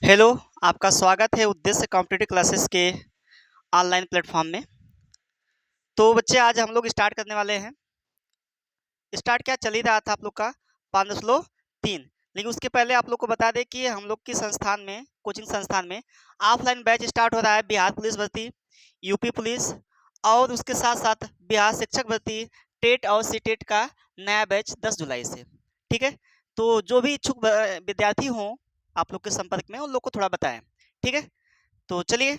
Hello, आपका स्वागत है उद्देश्य कॉम्पिटिटिव क्लासेस के ऑनलाइन प्लेटफॉर्म में। तो बच्चे आज हम लोग स्टार्ट करने वाले हैं। स्टार्ट क्या चल ही रहा था आप लोग का 5.3, लेकिन उसके पहले आप लोग को बता दें कि हम लोग की संस्थान में, कोचिंग संस्थान में ऑफलाइन बैच स्टार्ट हो रहा है। बिहार पुलिस भर्ती, यूपी पुलिस और उसके साथ साथ बिहार शिक्षक भर्ती, टेट और सीटेट का नया बैच 10 जुलाई से। ठीक है, तो जो भी इच्छुक विद्यार्थी हों आप लोग के संपर्क में, उन लोग को थोड़ा बताएं। ठीक है, तो चलिए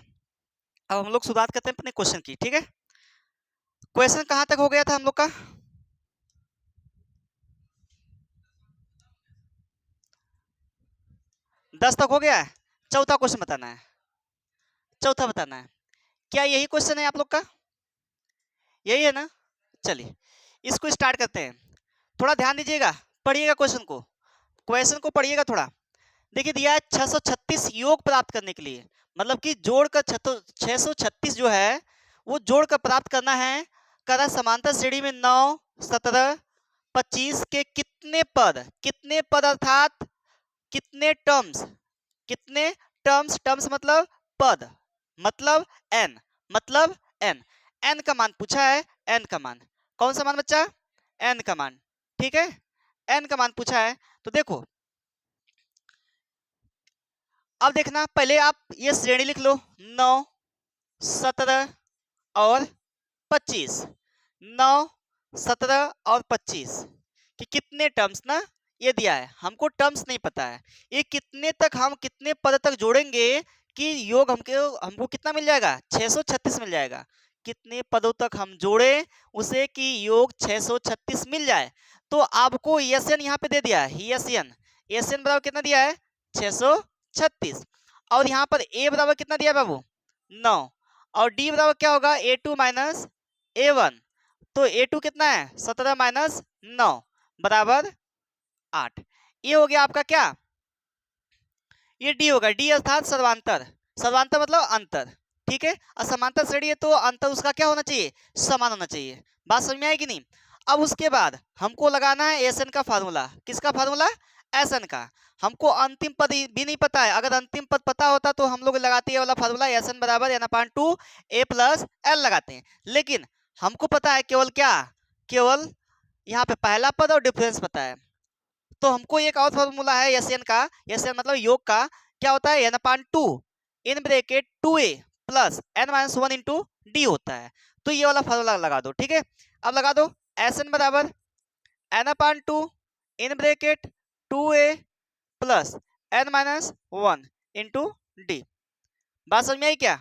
अब हम लोग शुरुआत करते हैं अपने क्वेश्चन की। ठीक है, क्वेश्चन कहाँ तक हो गया था हम लोग का? दस तक हो गया है। चौथा क्वेश्चन बताना है, चौथा बताना है। क्या यही क्वेश्चन है आप लोग का? यही है ना? चलिए इसको स्टार्ट करते हैं। थोड़ा ध्यान दीजिएगा, पढ़िएगा क्वेश्चन को, क्वेश्चन को पढ़िएगा थोड़ा। देखिए दिया है 636 योग प्राप्त करने के लिए, मतलब कि जोड़कर 636 जो है वो जोड़कर प्राप्त करना है। करा समांतर श्रेणी में 9, 17, 25 के कितने पद अर्थात कितने टर्म्स, कितने टर्म्स, टर्म्स मतलब पद, मतलब एन, मतलब एन, एन का मान पूछा है। एन का मान कौन सा मान बच्चा? एन का मान। ठीक है, एन का मान पूछा है। तो देखो अब देखना, पहले आप ये श्रेणी लिख लो, 9, 17 और 25, 9, 17 और 25 कि कितने टर्म्स ना, ये दिया है। हमको टर्म्स नहीं पता है, ये कितने तक, हम कितने पद तक जोड़ेंगे कि योग हमको हमको कितना मिल जाएगा? 636 मिल जाएगा। कितने पदों तक हम जोड़े उसे कि योग 636 मिल जाए। तो आपको एस एन यहाँ पे दे दिया है, एस एन, एस एन बराबर कितना दिया है? 636। और यहाँ पर ए बराबर कितना दिया है बाबू? 9। और डी बराबर क्या होगा? A2 minus A1। तो A2 कितना है? 17 माइनस 9 बराबर 8। ये हो गया आपका क्या? ये डी होगा, डी अर्थात सर्वांतर, सर्वांतर मतलब अंतर। ठीक है, और समांतर श्रेणी है तो अंतर उसका क्या होना चाहिए? समान होना चाहिए। बात समझ में आएगी नहीं? अब उसके बाद हमको लगाना है एस एन का फार्मूला। किसका फार्मूला? एस एन का। हमको अंतिम पद भी नहीं पता है, अगर अंतिम पद पता होता तो हम लोग लगाते हैं वाला फार्मूला, एस एन बराबर एन अपान 2 ए प्लस एल लगाते हैं। लेकिन हमको पता है केवल क्या? केवल यहाँ पे पहला पद और डिफरेंस पता है। तो हमको एक और फॉर्मूला है एस एन का, एस एन मतलब योग का, क्या होता है? N upon 2 in bracket 2a plus N minus 1 into d होता है। तो ये वाला फॉर्मूला लगा दो। ठीक है, अब लगा दो एस एन बराबर n upon 2 in bracket 2a plus N minus 1 into d. बात समझ में आई क्या?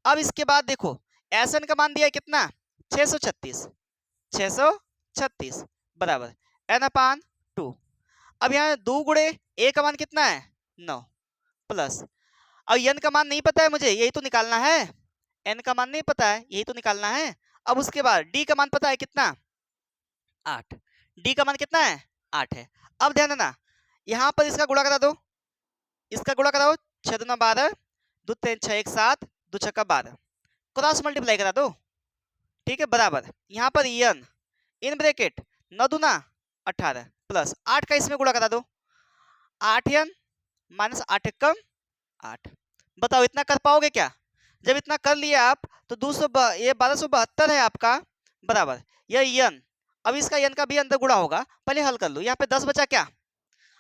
अब इसके बाद देखो एस एन का मान दिया है कितना? 636, 636 बराबर एन अपान 2। अब यहाँ 2 गुणे ए का मान कितना है? 9 प्लस, अब एन का मान नहीं पता है मुझे, यही तो निकालना है। एन का मान नहीं पता है, यही तो निकालना है। अब उसके बाद डी का मान पता है कितना? 8। डी का मान कितना है? 8 है। अब ध्यान देना, यहाँ पर इसका गुणा करा दो, इसका गुणा कराओ, 6 दूना 12, 2 3 6 1 7, 2 छक्का 12, क्रॉस मल्टीप्लाई करा दो। ठीक है, बराबर यहाँ पर एन इन ब्रैकेट 9 दूना 18 प्लस 8 का इसमें गुणा करा दो, 8 एन माइनस 8 कम 8। बताओ इतना कर पाओगे क्या? जब इतना कर लिए आप तो 200 ये 1272 है आपका बराबर यह एन। अब इसका एन का भी अंदर गुणा होगा, पहले हल कर लो। यहाँ पे 10 बचा क्या?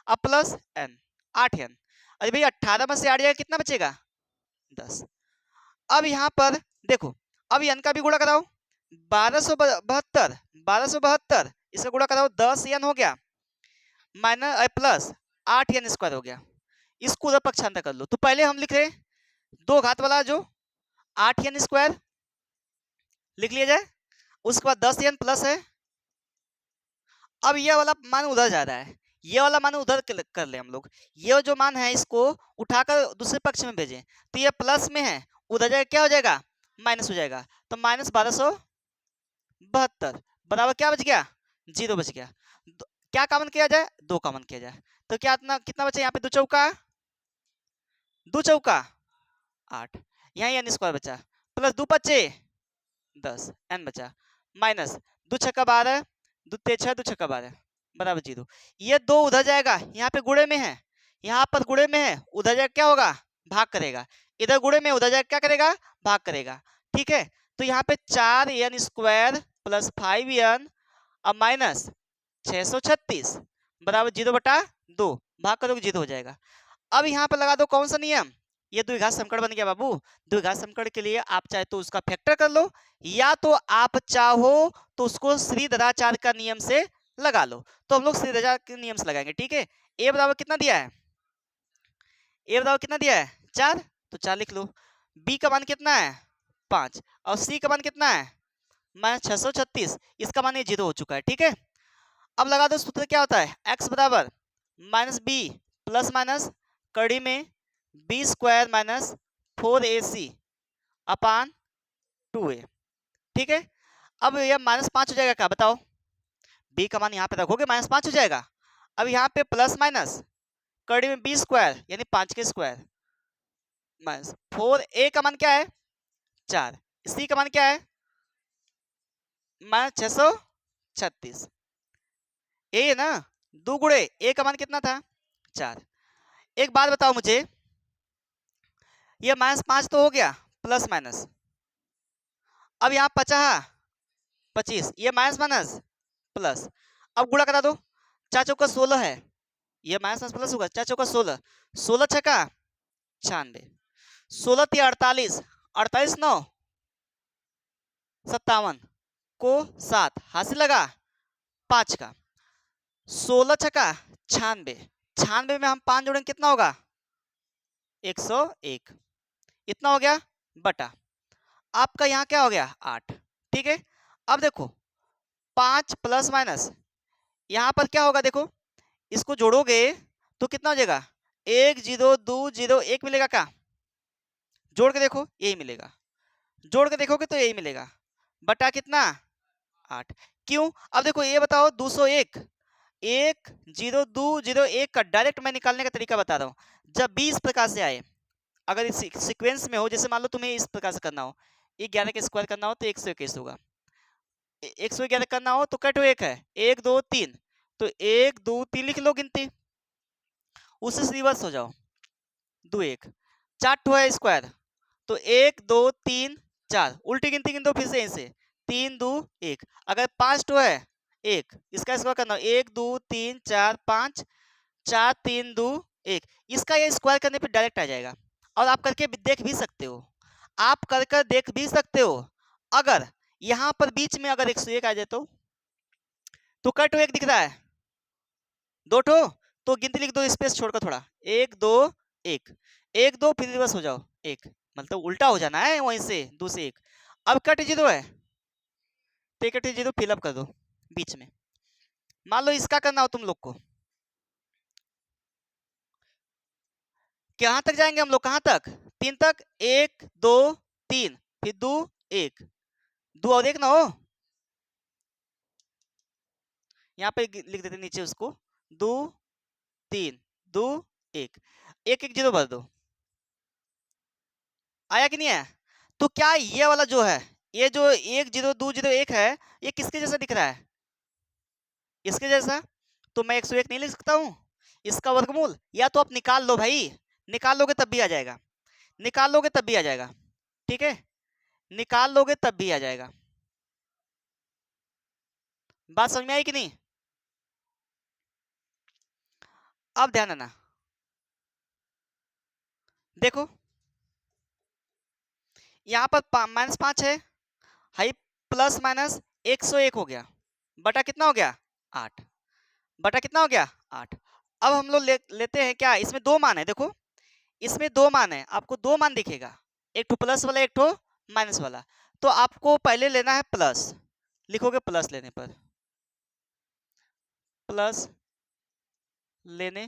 अब प्लस एन 8 एन। अरे भाई 18 में से 8 जाएगा कितना बचेगा? 10। अब यहाँ पर देखो, अब एन का भी गुणा कराओ, 1272, 1272 इसका गुणा कराओ, 10 एन हो गया माइनस प्लस 8 एन स्क्वायर हो गया। इसको उधर पक्षांतर कर लो। तो पहले हम लिख रहे दो घात वाला जो 8 एन स्क्वायर लिख लिया जाए, उसके बाद 10 एन प्लस है। अब ये वाला मान उधर जा रहा है, ये वाला मान उधर कर ले हम लोग। ये जो मान है इसको उठाकर दूसरे पक्ष में भेजें, तो ये प्लस में है, उधर जाएगा क्या हो जाएगा? माइनस हो जाएगा। तो माइनस 1272 बराबर क्या बच गया? 0 बच गया। क्या कॉमन किया जाए? 2 कॉमन किया जाए तो क्या कितना बचा? यहाँ पे 2 चौका 2 चौका 8, यहाँ एन स्क्वायर बचा, प्लस 2 पच्चे 10 एन बचा, माइनस 2 छक्का 12, 2 6 2 छक्का 12 बराबर 0। ये 2 उधर जाएगा, यहाँ पे गुणे में है, यहाँ पर गुणे में है, उधर जाकर क्या होगा, भाग करेगा। इधर गुणे में, उधर जाकर क्या करेगा, भाग करेगा। ठीक है, तो यहाँ पे 4n² प्लस 5n अब माइनस 636 बराबर 0/2, भाग करोगे 0 हो जाएगा। अब यहाँ पर लगा दो कौन सा नियम, ये द्विघात समीकरण बन गया बाबू। द्विघात समीकरण के लिए आप चाहे तो उसका फैक्टर कर लो, या तो आप चाहो तो उसको श्रीधराचार्य का नियम से लगा लो। तो हम लोग श्रीधराचार्य के नियम से लगाएंगे। ठीक है, ए बराबर कितना दिया है, ए बराबर कितना दिया है 4, तो 4 लिख लो। बी का मान कितना है 5, और सी का मान कितना है -636, इसका मान ये 0 हो चुका है। ठीक है, अब लगा दो सूत्र क्या होता है, x बराबर -b प्लस माइनस कड़ी में b² माइनस 4ac अपान 2a। ठीक है, अब यह -5 हो जाएगा क्या बताओ, b का मान यहाँ पे रखोगे -5 हो जाएगा। अब यहाँ पे प्लस माइनस कड़ी में b² यानी 5 के स्क्वायर माइनस 4a का मान क्या है 4, c का मान क्या है -636, ए है ना, 2 गुणे a का मान कितना था 4। एक बात बताओ मुझे, ये -5 तो हो गया प्लस माइनस, अब यहाँ 25, ये माइनस माइनस प्लस, अब गुणा करा दो, 4 चौका 16 है, ये माइनस माइनस प्लस होगा, 4 चौका 16, 16 छक्का 96, 16 3 48, 48 9 57 को 7 हासिल लगा 5 का, 16 छक्का 96, 96 में हम 5 जोड़ेंगे कितना होगा 101, इतना हो गया बटा, आपका यहाँ क्या हो गया 8। ठीक है, अब देखो 5 प्लस माइनस यहाँ पर क्या होगा, देखो इसको जोड़ोगे तो कितना हो जाएगा 1 0 2 0 1 मिलेगा क्या, जोड़ के देखो यही मिलेगा, जोड़ के देखोगे तो यही मिलेगा, बटा कितना 8। क्यों, अब देखो ये बताओ 201 1 0 2 0 1 का डायरेक्ट मैं निकालने का तरीका बता रहा हूँ। जब 20 प्रकार से आए, अगर इस सीक्वेंस में हो, जैसे मान लो तुम्हें इस प्रकार से करना हो, 11 के स्क्वायर करना हो तो 121 होगा, 111 करना हो तो कट 1 है 1 2 3, तो 1 2 3 लिख लो गिनती, उससे रिवर्स हो जाओ 2 1, 4 टू है स्क्वायर, तो 1 2 3 4 उल्टी गिनती गिन दो फिर से यहीं से 3 2 1, अगर 5 टू है 1, इसका स्क्वायर करना हो 1 2 3 4 5 4 3 2 1, इसका ये स्क्वायर करने पे डायरेक्ट आ जाएगा। और आप करके देख भी सकते हो, आप कर कर देख भी सकते हो, अगर यहाँ पर बीच में अगर 101 आ जाए तो कट 1 दिख रहा है 2 ठो, तो गिनती लिख दो स्पेस छोड़कर थोड़ा 1 2 1 1 2 फिर रिवर्स हो जाओ 1, मतलब उल्टा हो जाना है वहीं से 2 से 1। अब कट 0 है तो कट 0 फिलअप कर दो बीच में, मान लो इसका करना हो तुम लोग को, कहाँ तक जाएंगे हम लोग, कहाँ तक 3 तक, 1 2 3 फिर 2 1, 2 और 1 ना हो, यहाँ पे लिख देते नीचे उसको 2 3 2 1 1 1 0 भर दो, आया कि नहीं आया। तो क्या ये वाला जो है, ये जो 1 0 2 0 1 है, ये किसके जैसा दिख रहा है, इसके जैसा, तो मैं 101 नहीं लिख सकता हूँ, इसका वर्गमूल या तो आप निकाल लो भाई, निकाल लोगे तब भी आ जाएगा, निकाल लोगे तब भी आ जाएगा। ठीक है, निकाल लोगे तब भी आ जाएगा, बात समझ में आई कि नहीं। अब ध्यान देना, देखो यहाँ पर -5 है, हाई प्लस माइनस 101 हो गया, बटा कितना हो गया 8, बटा कितना हो गया 8। अब हम लोग लेते हैं क्या, इसमें 2 मान है, देखो इसमें 2 मान है, आपको 2 मान दिखेगा, एक ठो प्लस वाला एक ठो माइनस वाला, तो आपको पहले लेना है प्लस, लिखोगे प्लस लेने पर, प्लस लेने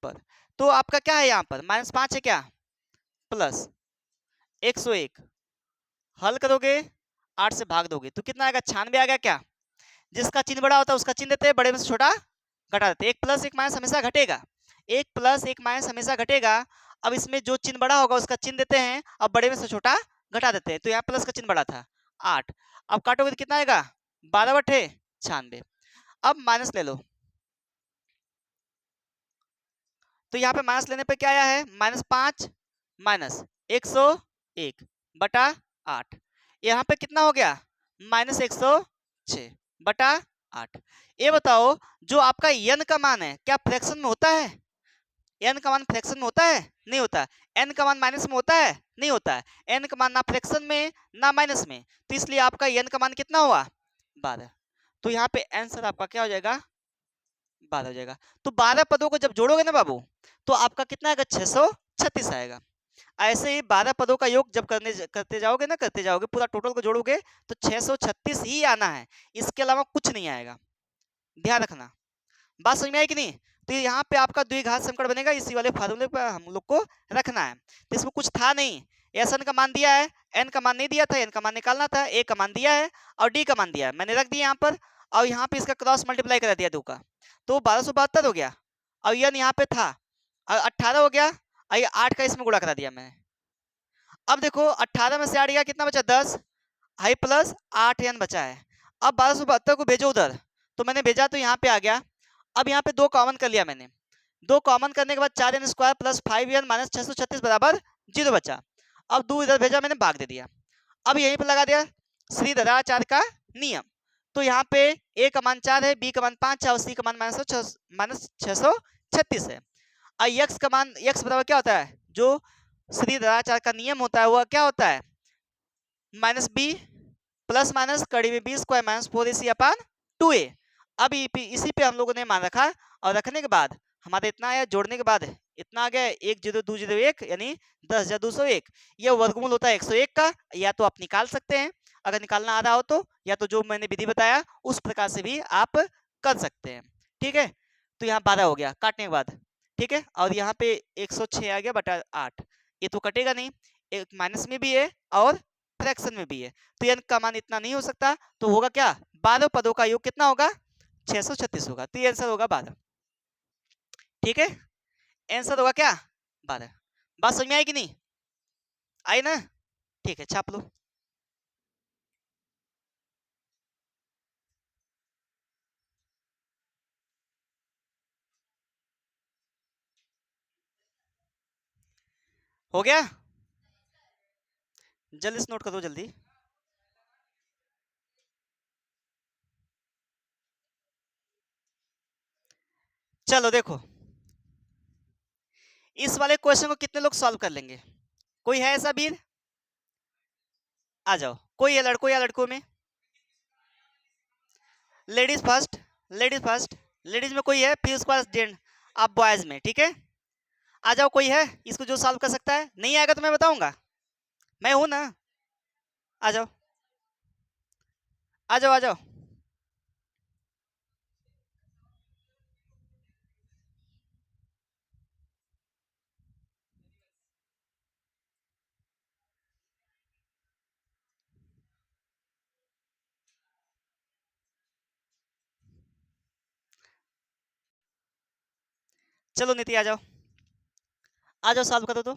पर, तो आपका क्या है यहाँ पर -5 है क्या, प्लस 101, हल करोगे 8 से भाग दोगे तो कितना आएगा 96 आ गया क्या, जिसका चिन्ह बड़ा होता है उसका चिन्ह देते हैं, बड़े में से छोटा घटा देते हैं, एक प्लस एक माइनस हमेशा घटेगा, एक प्लस एक माइनस हमेशा घटेगा। अब इसमें जो चिन्ह बड़ा होगा उसका चिन्ह देते हैं, अब बड़े में से छोटा घटा देते हैं, तो यहाँ प्लस का चिन्ह बड़ा था 8, अब काटोगे तो कितना आएगा 12/96, अब माइनस ले लो, तो यहाँ पे माइनस लेने पे क्या आया है, -5 माइनस 101 बटा 8। यहाँ पे कितना हो गया, -106 बटा 8। ये बताओ जो आपका n का मान है क्या फ्रैक्शन में होता है, n का मान फ्रैक्शन में होता है, नहीं होता। n का मान माइनस में होता है, नहीं होता है। n का मान ना फ्रैक्शन में ना माइनस में, तो इसलिए आपका n का मान कितना हुआ, 12। तो यहाँ पे आंसर आपका क्या हो जाएगा, 12 हो जाएगा। तो 12 पदों को जब जोड़ोगे ना बाबू, तो आपका कितना आएगा, 636 आएगा। ऐसे ही 12 पदों का योग जब करते जाओगे ना, करते जाओगे, पूरा टोटल को जोड़ोगे तो 636 ही आना है, इसके अलावा कुछ नहीं आएगा, ध्यान रखना। बात समझ में आई कि नहीं। तो यहाँ पे आपका द्विघात समीकरण बनेगा, इसी वाले फार्मूले पर हम लोग को रखना है। तो इसमें कुछ था नहीं, एन का मान दिया है, एन का मान नहीं दिया था, एन का मान निकालना था, ए का मान दिया है और डी का मान दिया है, मैंने रख दिया यहाँ पर। और यहाँ पे इसका क्रॉस मल्टीप्लाई करा दिया 2 का, तो 1272 हो गया। और एन यहाँ पे था और 18 हो गया, और ये 8 का इसमें गुणा करा दिया मैंने। अब देखो 18 में से 8 गया, कितना बचा, 10 हाई प्लस 8 एन बचा है। अब 1272 को भेजो उधर, तो मैंने भेजा तो यहाँ पे आ गया। अब यहाँ पे 2 कॉमन कर लिया मैंने, 2 कॉमन करने के बाद 4n square plus 5n minus 636 बराबर 0 बचा। अब 2 इधर भेजा मैंने, भाग दे दिया। अब यहीं पर लगा दिया श्रीधराचार्य का नियम। तो यहाँ पे a का मान 4 है, b का मान 5 है और c का मान माइनस 636 है। और x का मान, x बराबर क्या होता है, जो श्रीधराचार्य का नियम होता है वह क्या होता है, -b प्लस माइनस कड़ी में बी स्क्वायर माइनस 4ac अपान 2a। अब इसी पे हम लोगों ने मान रखा, और रखने के बाद हमारे इतना आया, जोड़ने के बाद इतना आ गया 10201 यानी 10,201। यह वर्गमूल होता है 101 का, या तो आप निकाल सकते हैं अगर निकालना आ रहा हो तो, या तो जो मैंने विधि बताया उस प्रकार से भी आप कर सकते हैं। ठीक है, तो यहाँ 12 हो गया काटने के बाद, ठीक है। और यहाँ पे 106 आ गया बटा 8, ये तो कटेगा नहीं, एक माइनस में भी है और फ्रैक्शन में भी है, तो n का मान इतना नहीं हो सकता, तो होगा क्या, 12 पदों का योग कितना होगा, 636 होगा। तो ये आंसर होगा 12। ठीक है, आंसर होगा क्या, 12। बात समझ में आई कि नहीं आई ना, ठीक है, छाप लो। हो गया, जल्दी से नोट करो जल्दी। चलो देखो, इस वाले क्वेश्चन को कितने लोग सॉल्व कर लेंगे, कोई है ऐसा वीर, आ जाओ। कोई है लड़कों या लड़कों में, ladies first, ladies first, ladies में कोई है, फिर उसके बाद जेंट, आप बॉयज में, ठीक है। आ जाओ, कोई है इसको जो सॉल्व कर सकता है, नहीं आएगा तो मैं बताऊंगा, मैं हूं ना, आ जाओ, आ जाओ, आ जाओ। चलो नीति आ जाओ, आ जाओ, सॉल्व करो तो,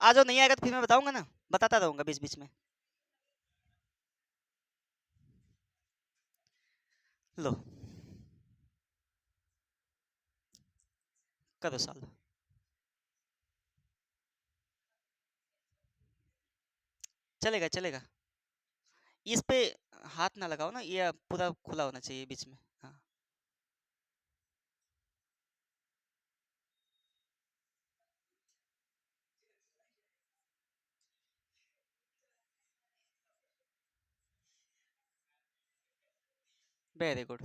आ जाओ। नहीं आएगा तो फिर मैं बताऊंगा ना, बताता रहूंगा बीच बीच में। लो, करो सॉल्व। चलेगा चलेगा, इस पे हाथ ना लगाओ ना, ये पूरा खुला होना चाहिए बीच में, हाँ। वेरी गुड,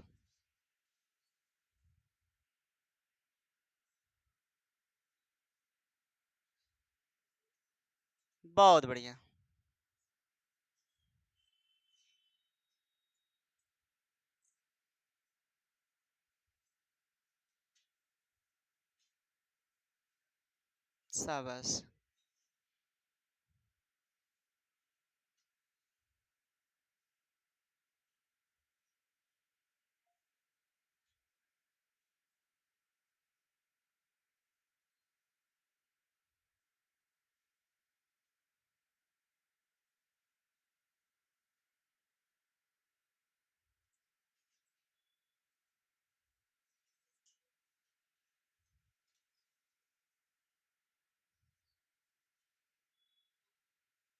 बहुत बढ़िया। शाबाश,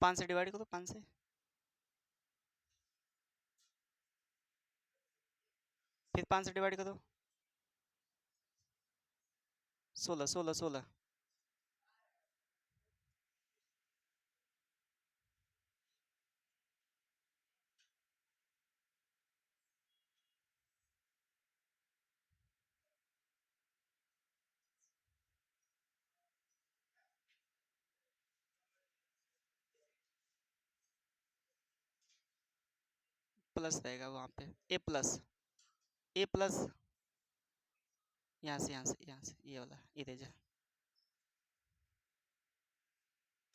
5 से डिवाइड करो, 5 से, फिर 5 से डिवाइड करो, 16 16 16 प्लस रहेगा वहां पे, ए प्लस, यहाँ से ये वाला इरेजर।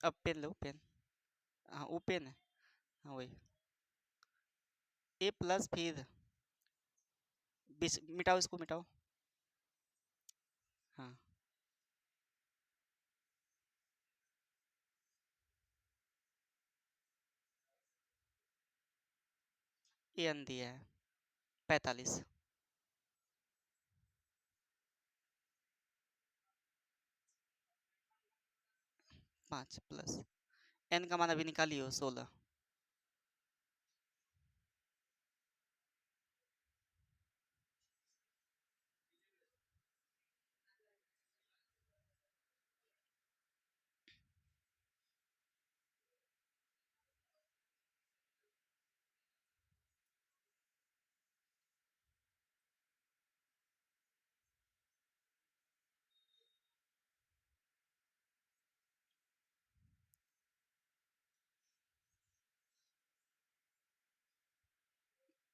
अब पेन लो, पेन, हाँ वो पेन है, हाँ वही, ए प्लस, फिर मिटाओ, इसको मिटाओ, हाँ ए एन दिया है 45, 5 प्लस एन का मान अभी निकालियो 16,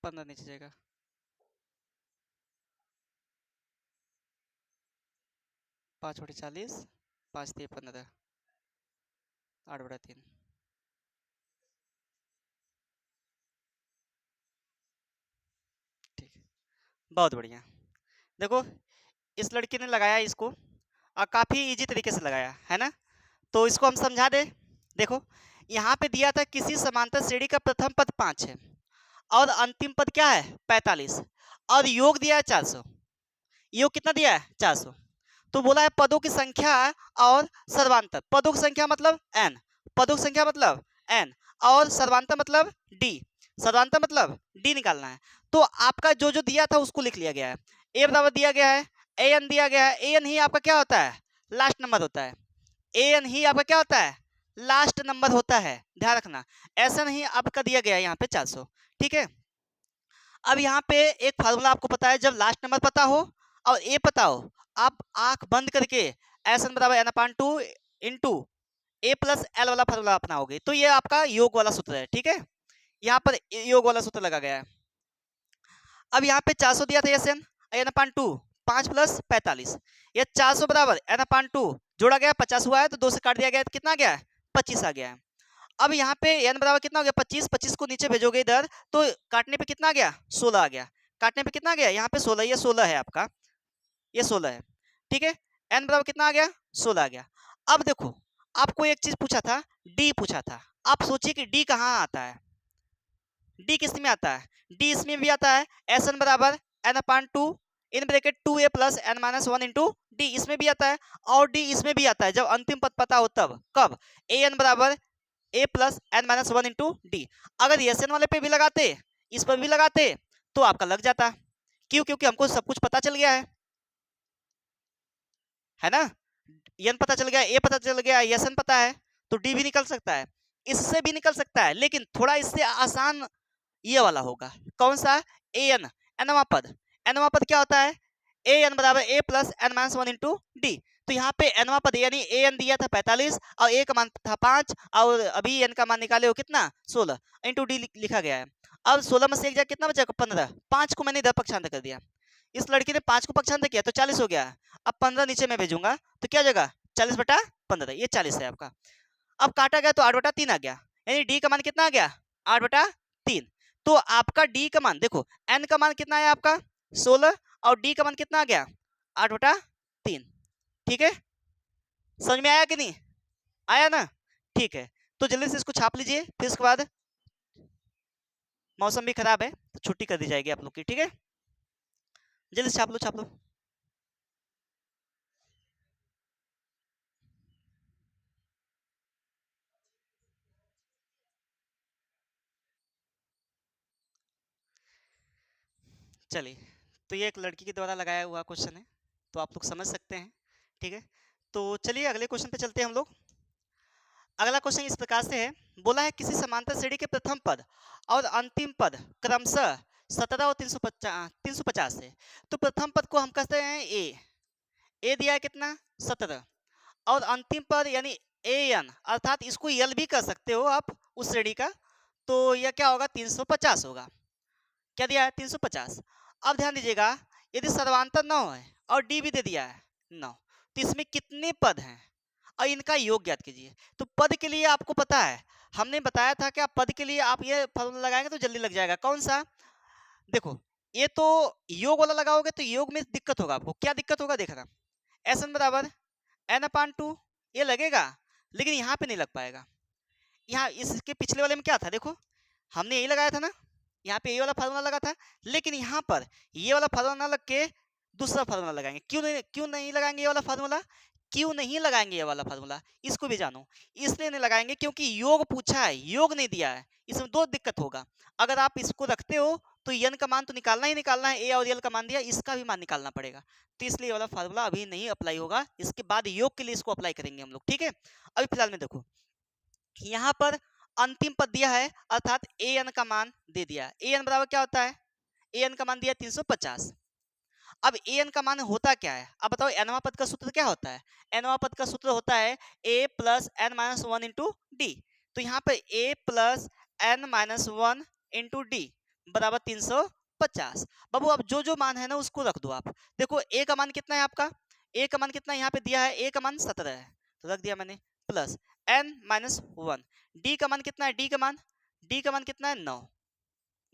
पंद्रह नीचे जाएगा, 5 बटे 40, 5 3 15, 8/3, ठीक है, बहुत बढ़िया। देखो इस लड़की ने लगाया इसको, और काफी इजी तरीके से लगाया है ना, तो इसको हम समझा दे। देखो यहाँ पे दिया था किसी समांतर श्रेणी का प्रथम पद 5 है और अंतिम पद क्या है 45, और योग दिया है 400, योग कितना दिया है 400, तो बोला है पदों की संख्या और सर्वांतर, पदों की संख्या मतलब n, पदों की संख्या मतलब n, और सर्वांतर मतलब d, सर्वांतर मतलब d निकालना है। तो आपका जो जो दिया था उसको लिख लिया गया है, a बराबर दिया गया है, an दिया गया है, an ही आपका क्या होता है लास्ट नंबर होता है, an ही आपका क्या होता है लास्ट नंबर होता है, ध्यान रखना, ऐसा नहीं आपका दिया गया है यहाँ पे 400, ठीक है। अब यहाँ पे एक फार्मूला आपको पता है, जब लास्ट नंबर पता हो और ए पता हो, आप आंख बंद करके एस एन बराबर n/2 इंटू ए प्लस एल वाला फार्मूला अपनाओगे, तो ये आपका योग वाला सूत्र है, ठीक है, यहाँ पर योग वाला सूत्र लगा गया है। अब यहाँ पे 400 दिया था एस एन n/2, 5 प्लस 45, ये 400 बराबर n/2 जोड़ा गया 50 हुआ है, तो 2 से काट दिया गया तो कितना गया 25 आ गया है। अब यहाँ पे n बराबर कितना हो गया 25, 25 को नीचे भेजोगे इधर तो काटने पे कितना आ गया 16 आ गया, काटने पे कितना आ गया यहाँ पे 16, ये 16 है आपका, ये 16 है, ठीक है, n बराबर कितना आ गया 16 आ गया। अब देखो आपको एक चीज पूछा था, d पूछा था, आप सोचिए कि d कहाँ आता है, d किस में आता है, d इसमें भी आता है, एस एन बराबर n/2 इन bracket 2a plus n-1 into D, इसमें भी आता है, और d इसमें भी आता है जब अंतिम पद पता हो तब, कब a n बराबर a plus n-1 into D. अगर एस एन वाले पे भी लगाते, इस पर भी लगाते तो आपका लग जाता, क्यों, क्योंकि हमको सब कुछ पता चल गया है ना, एन पता चल गया, ए पता चल गया, एस एन पता है, तो डी भी निकल सकता है, इससे भी निकल सकता है, लेकिन थोड़ा इससे आसान ये वाला होगा, कौन सा ए एन, एनवा पद, एनवा पद क्या होता है ए एन बराबर ए प्लस n-1 इंटू डी, तो यहाँ पे एनवा पद यानी ए एन दिया था 45 और ए का मान था 5, और अभी एन का मान निकाले हो कितना 16 इंटू डी लिखा गया है। अब 16 में से एक जगह कितना बचेगा 15, 5 को मैंने इधर पक्षांतर कर दिया, इस लड़की ने 5 को पक्षांतर किया तो 40 हो गया, अब 15 नीचे में भेजूंगा तो क्या जगह 40/15, ये 40 है आपका। अब काटा गया तो 8/3 आ गया, यानी डी का मान कितना आ गया 8/3, तो आपका डी का मान देखो, एन का मान कितना है आपका 16 और डी का मान कितना आ गया 8/3, ठीक है, समझ में आया कि नहीं आया ना, ठीक है, तो जल्दी से इसको छाप लीजिए, फिर उसके बाद मौसम भी खराब है तो छुट्टी कर दी जाएगी आप लोग की, ठीक है, जल्दी से छाप लो छाप लो। चलिए, तो ये एक लड़की के द्वारा लगाया हुआ क्वेश्चन है, तो आप लोग समझ सकते हैं। ठीक है, तो चलिए अगले क्वेश्चन पे चलते हैं हम लोग। अगला क्वेश्चन इस प्रकार से है, बोला है किसी समांतर श्रेणी के प्रथम पद और अंतिम पद क्रमशः 17 और 350 है। तो प्रथम पद को हम कहते हैं ए दिया है कितना 17, और अंतिम पद यानी ए एन, अर्थात इसको यल भी कर सकते हो आप उस श्रेणी का, तो यह क्या होगा 350 होगा। क्या दिया है 350। अब ध्यान दीजिएगा, यदि सर्वांतर 9 है और डी भी दे दिया है 9, तो इसमें कितने पद हैं और इनका योग ज्ञात कीजिए। तो पद के लिए आपको पता है, हमने बताया था कि आप पद के लिए आप ये फॉर्मूला लगाएंगे तो जल्दी लग जाएगा। कौन सा? देखो, ये तो योग वाला लगाओगे तो योग में दिक्कत होगा आपको। क्या दिक्कत होगा देखना, एस एन बराबर एन अपान 2 ये लगेगा, लेकिन यहाँ पे नहीं लग पाएगा। यहाँ इसके पिछले वाले में क्या था, देखो हमने यही लगाया था ना, यहाँ पे ये वाला फार्मूला लगा था, लेकिन यहाँ पर ये वाला फार्मूला ना लग के दूसरा फार्मूला लगाएंगे। क्यों नहीं लगाएंगे ये वाला फार्मूला? क्यों नहीं लगाएंगे ये वाला फार्मूला, इसको भी जानो। इसलिए नहीं लगाएंगे क्योंकि योग पूछा है, योग नहीं दिया है। इसमें दो दिक्कत होगा, अगर आप इसको रखते हो तो यन का मान तो निकालना ही निकालना है, ए और यल का मान दिया, इसका भी मान निकालना पड़ेगा। तो इसलिए ये वाला फार्मूला अभी नहीं अप्लाई होगा, इसके बाद योग के लिए इसको अप्लाई करेंगे हम लोग। ठीक है, अभी फिलहाल में देखो, यहाँ पर अंतिम पद दिया है, अर्थात ए एन का मान दे दिया है। ए एन बराबर क्या होता है, ए एन का मान दिया 350। अब ए एन का मान होता क्या है, अब बताओ एनवा पद का सूत्र क्या होता है? एनवा पद का सूत्र होता है A plus N minus one into D. तो यहाँ पे A plus N minus one into D बराबर 350। बाबू अब जो जो मान है ना उसको रख दो आप। देखो ए का मान कितना है आपका, ए का मान कितना यहाँ पे दिया है, ए का मान 17 है, तो रख दिया मैंने, plus N minus one, d का मान कितना है, डी का मान कितना है 9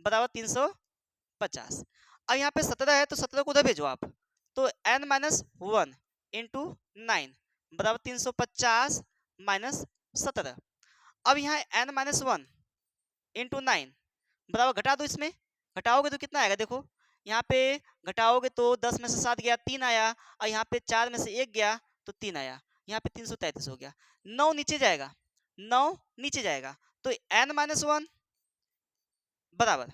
बराबर 350। अब यहाँ पे 17 है तो 17 को उधर भेजो आप, तो n माइनस वन इंटू 9 बराबर 350 माइनस 17। अब यहाँ n माइनस वन इंटू 9 बराबर घटा दो, इसमें घटाओगे तो कितना आएगा, देखो यहाँ पे घटाओगे तो 10 में से 7 गया 3 आया, और यहाँ पे 4 में से 1 गया तो 3 आया, यहाँ पे 333 हो गया। 9 नीचे जाएगा, 9 नीचे जाएगा, तो n माइनस वन बराबर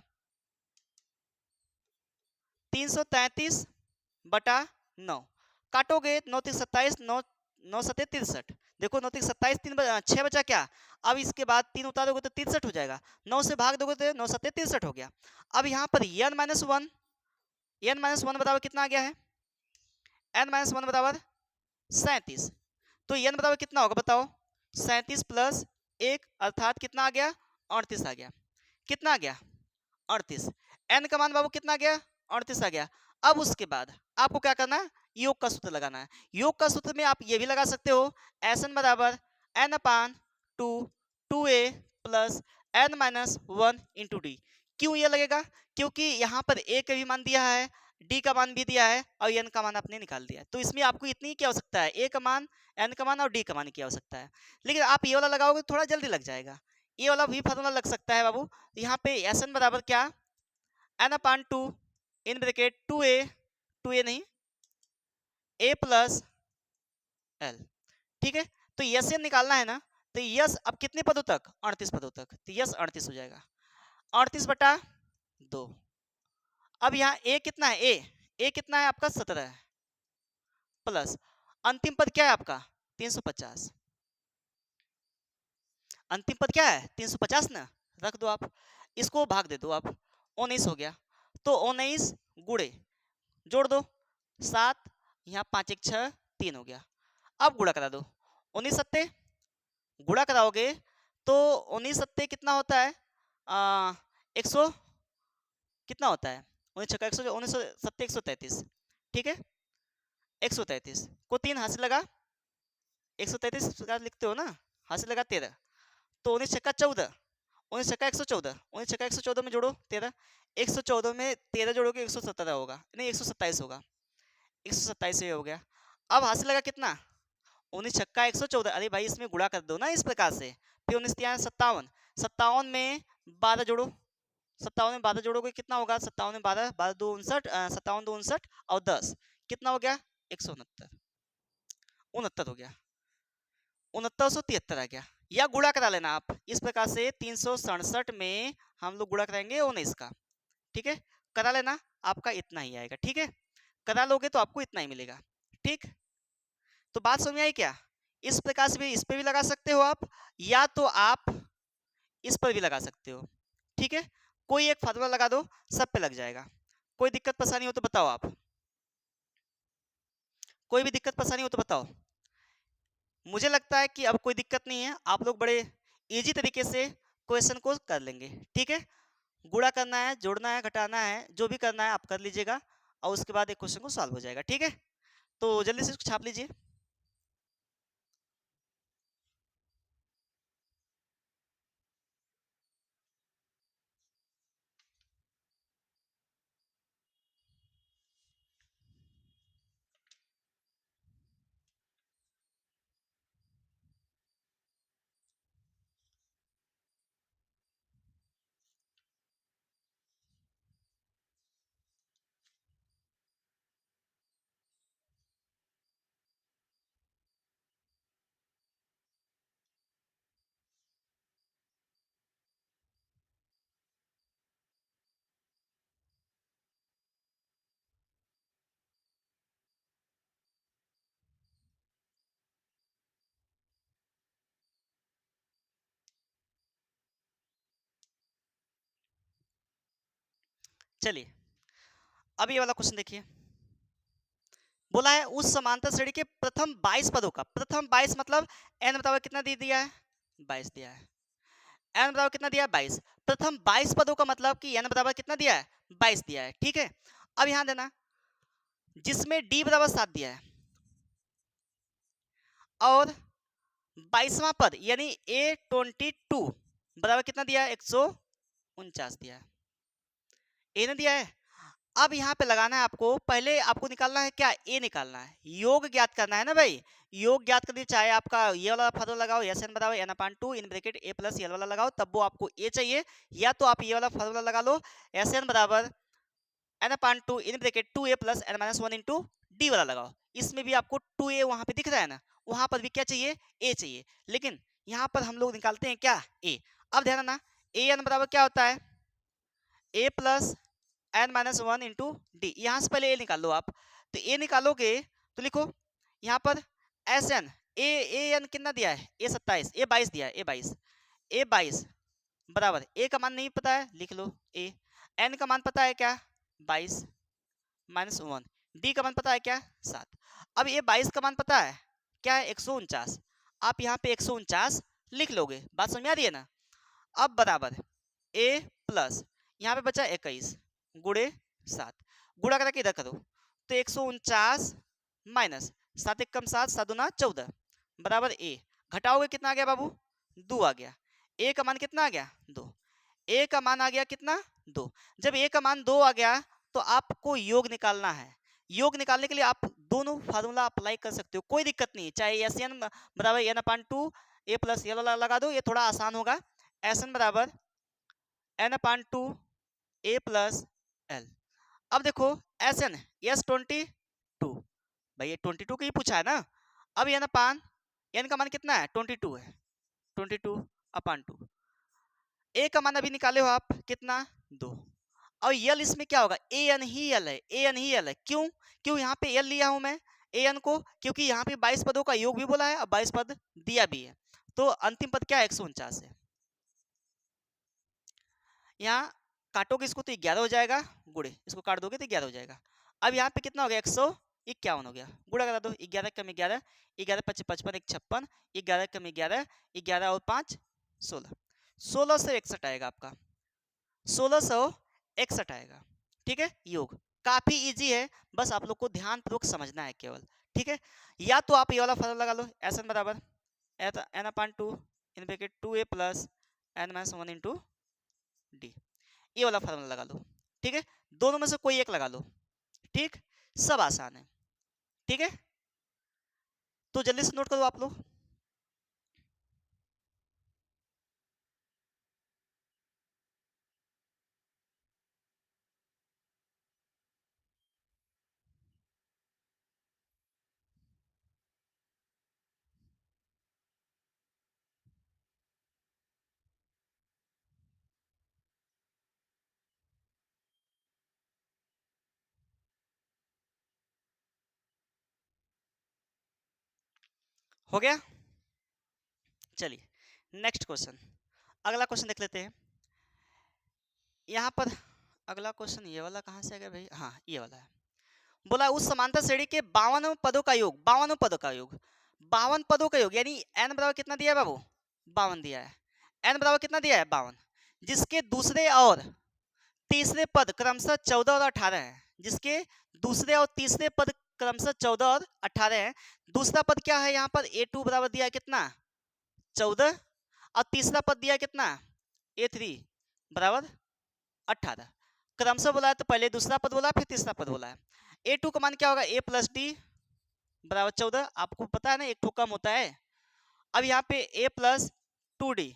333 बटा 9, काटोगे 9 3 27, 9 9 7 63। देखो 9 3 27, 6 बचा क्या, अब इसके बाद 3 उतारोगे तो 63 हो जाएगा, 9 से भाग दोगे तो 9 7 63 हो गया। अब यहाँ पर n माइनस वन बराबर कितना आ गया है, n माइनस वन बराबर 37। तो n बराबर कितना होगा बताओ, 37 प्लस 1 अर्थात कितना आ गया, 38 आ गया। कितना आ गया, 38। n का मान बाबू कितना आ गया, 38 आ गया। अब उसके बाद आपको क्या करना है, योग का सूत्र लगाना है। योग का सूत्र में आप ये भी लगा सकते हो, एस एन बराबर n upon two, two a plus N minus one into d. क्यों ये लगेगा, क्योंकि यहाँ पर ए का भी मान दिया है, डी का मान भी दिया है, और एन का मान आपने निकाल दिया है। तो इसमें आपको इतनी की आवश्यकता है, ए का मान, एन का मान और डी का मान की आवश्यकता है। लेकिन आप ये वाला लगाओगे तो थोड़ा जल्दी लग जाएगा, ये वाला भी फार्मूला लग सकता है बाबू। यहाँ पे एस एन बराबर क्या, N upon two in bracket two A नहीं ए प्लस एल। ठीक है, तो यस एन निकालना है ना, तो यस अब कितने पदों तक, 38 पदों तक, तो यस 38 हो जाएगा, 38 बटा 2। अब यहाँ ए कितना है, ए कितना है आपका 17 है, प्लस अंतिम पद क्या है आपका 350। अंतिम पद क्या है 350 ना, रख दो आप, इसको भाग दे दो आप, 19 हो गया। तो 19 गुड़े जोड़ दो 7, यहाँ 5 1 6 3 हो गया। अब गुणा करा दो, 19 सत्ते गुणा कराओगे तो 19 सत्ते कितना होता है, 100 कितना होता है, 19 छक्का 100, 19 सत्ते 133। ठीक है, 133 को 3 हाथ से लगा, 133 लिखते हो ना, हाथ से लगा 13, तो 19 छक्का 14, 19 छक्का 114, 19 छक्का 114 में जोड़ो 13, 114 में 13 जोड़ोगे 117 होगा, नहीं 127 होगा, 127 ये हो गया। अब हाथ से लगा कितना, 19 छक्का 114, अरे भाई इसमें गुणा कर दो ना इस प्रकार से, फिर 19 57, 57 में 12 जोड़ो, 57 में 12 जोड़ोगे कितना होगा, 57 में 12, 12 2 59, 57 2 59 और 10 कितना हो गया 169, 69 हो गया, 6973 आ गया। या गुणा करा लेना आप इस प्रकार से, 367 में हम लोग गुणा कराएंगे 19 का। ठीक है, करा लेना, आपका इतना ही आएगा। ठीक है, करा लोगे तो आपको इतना ही मिलेगा। ठीक, तो बात समझ में आई क्या? इस प्रकार से भी इस पे भी लगा सकते हो आप, या तो आप इस पर भी लगा सकते हो। ठीक है, कोई एक फार्मूला लगा दो, सब पे लग जाएगा। कोई दिक्कत परेशानी हो तो बताओ आप, कोई भी दिक्कत परेशानी हो तो बताओ। मुझे लगता है कि अब कोई दिक्कत नहीं है, आप लोग बड़े इजी तरीके से क्वेश्चन को कर लेंगे। ठीक है, गुणा करना है, जोड़ना है, घटाना है, जो भी करना है आप कर लीजिएगा, और उसके बाद एक क्वेश्चन को सॉल्व हो जाएगा। ठीक है, तो जल्दी से छाप लीजिए। चलिए, अब ये वाला क्वेश्चन देखिए। बोला है उस समांतर श्रेणी के प्रथम 22 पदों का, प्रथम 22 मतलब n बराबर कितना दे दिया है, 22 दिया है। n बराबर कितना दिया है, 22। प्रथम 22 पदों का मतलब कि n बराबर कितना दिया है, 22 दिया है। ठीक है, अब यहां देना, जिसमें d बराबर 7 दिया है, और 22वां पद यानी A22 बराबर कितना दिया है, 149 दिया है। ए ने दिया है। अब यहाँ पे लगाना है आपको, पहले आपको निकालना है क्या, ए निकालना है, योग ज्ञात करना है ना भाई। योग ज्ञात करने, चाहे आपका ये वाला फार्मूला लगाओ, एस एन बराबर n upon two in bracket a plus ये वाला लगाओ, तब वो आपको ए चाहिए, या तो आप ये वाला फार्मूला लगा लो, एस एन बराबर n upon two in bracket two a plus N minus one into d वाला लगाओ। इसमें भी आपको टू ए वहां पे दिख रहा है ना, वहां पर भी क्या चाहिए, ए चाहिए। लेकिन यहाँ पर हम लोग निकालते हैं क्या, ए। अब ध्यान रखना, ए एन बराबर क्या होता है, A plus N minus one into D. यहाँ से पहले ए निकाल लो आप, तो ए निकालोगे तो लिखो यहाँ पर एस एन, ए एन कितना दिया है, ए 27, ए 22 दिया है, ए 22, ए 22 बराबर, ए का मान नहीं पता है, लिख लो ए। एन का मान पता है क्या, 22 माइनस वन, डी का मान पता है क्या, 7। अब ए 22 का मान पता है क्या है, 149। आप यहाँ पे 149 लिख लोगे, बात समझ में आ रही है ना। अब बराबर ए प्लस यहाँ पे बचा 21 गुड़े 7, गुड़ा करके इधर करो, तो 149 माइनस 7 एक कम 7, 7 दूना 14 बराबर ए। घटाओगे कितना आ गया बाबू, 2 आ गया। ए का मान कितना आ गया, 2। ए का मान आ गया कितना, 2। जब ए का मान 2 आ गया तो आपको योग निकालना है। योग निकालने के लिए आप दोनों फार्मूला अप्लाई कर सकते हो, कोई दिक्कत नहीं। चाहे एस एन बराबर n upon to a plus ये वाला लगा दो, ये थोड़ा आसान होगा। एस एन बराबर n upon to a plus L. अब देखो एस एन, एस 22 भाई, ये 22 का ही पूछा है ना। अब एन अपान, एन का मान कितना है, 22 है, 22 अपान टू। ए का मान अभी निकाले हो आप कितना, 2। और यल इसमें क्या होगा, ए एन ही यल है, ए एन ही यल है। क्यों, क्यों यहाँ पे यल लिया हूं मैं ए एन को, क्योंकि यहाँ पे 22 पदों का योग भी बोला है और 22 पद दिया भी है। तो अंतिम पद क्या है, 149 है। यहाँ काटोगे इसको तो 11 हो जाएगा, गुड़े इसको काट दोगे तो 11 हो जाएगा। अब यहाँ पे कितना हो गया, 151 हो गया, गुड़ा करा दो, 11 कम 11, 11 पच्चीस 55, 1 56, 11 कम 11, 11 और 5 16, 1661 आएगा आपका, 1661 आएगा। ठीक है, योग काफी इजी है, बस आप लोग को ध्यान पूर्वक समझना है केवल। ठीक है, या तो आप ये वाला फॉर्मूला लगा लो, एस एन बराबर n upon two in bracket two a plus N minus one into d, ये वाला फार्मूला लगा लो। ठीक है, दोनों में से कोई एक लगा लो। ठीक, सब आसान है। ठीक है, तो जल्दी से नोट करो आप लोग। हो गया। चलिए नेक्स्ट क्वेश्चन, अगला क्वेश्चन देख लेते हैं। यहाँ पर अगला क्वेश्चन ये वाला कहाँ से आ गया भाई, हाँ ये वाला है। बोला उस समांतर श्रेणी के 52 पदों का योग, 52 पदों का योग, 52 पदों का योग, यानी n बराबर कितना दिया है बाबू, 52 दिया है। n बराबर कितना दिया है, 52, जिसके दूसरे और तीसरे पद क्रमशः 14 और 18 है। जिसके दूसरे और तीसरे पद क्रमशः 14 और 18 है। दूसरा पद क्या है यहाँ पर, a2 बराबर दिया है कितना, 14, और तीसरा पद दिया है कितना, a3 बराबर 18। क्रमशः बोला है तो पहले दूसरा पद बोला फिर तीसरा पद बोला है। a2 का मान क्या होगा, a प्लस डी बराबर 14, आपको पता है ना एक ठो कम होता है। अब यहाँ पे a प्लस 2d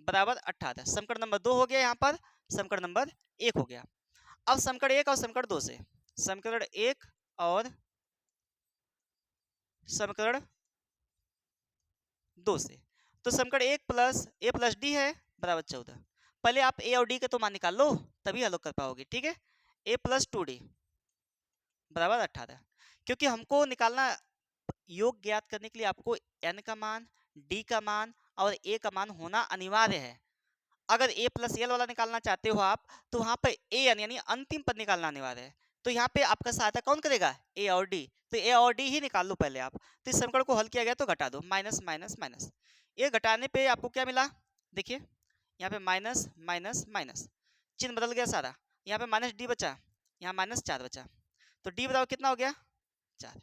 बराबर 18, समीकरण नंबर 2 हो गया, यहाँ पर समीकरण नंबर 1 हो गया। अब समीकरण 1 और समीकरण 2 से, समीकरण 1 और समीकरण 2 से, तो समीकरण 1 प्लस a प्लस डी है बराबर 14। पहले आप a और d के तो मान निकाल लो तभी हल कर पाओगे, ठीक है। a प्लस 2d बराबर 18, क्योंकि हमको निकालना योग ज्ञात करने के लिए आपको n का मान, d का मान और a का मान होना अनिवार्य है। अगर a प्लस एल वाला निकालना चाहते हो आप, तो वहां पर a n यानी अंतिम पद निकालना अनिवार्य है। तो यहाँ पे आपका सहायता कौन करेगा, a और d, तो a और d ही निकाल लो पहले आप। तो इस समीकरण को हल किया गया तो घटा दो, माइनस माइनस माइनस, ये घटाने पे आपको क्या मिला, देखिए यहाँ पे माइनस माइनस माइनस, चिन्ह बदल गया सारा। यहाँ पे माइनस डी बचा, यहाँ माइनस 4 बचा, तो d बराबर कितना हो गया, 4।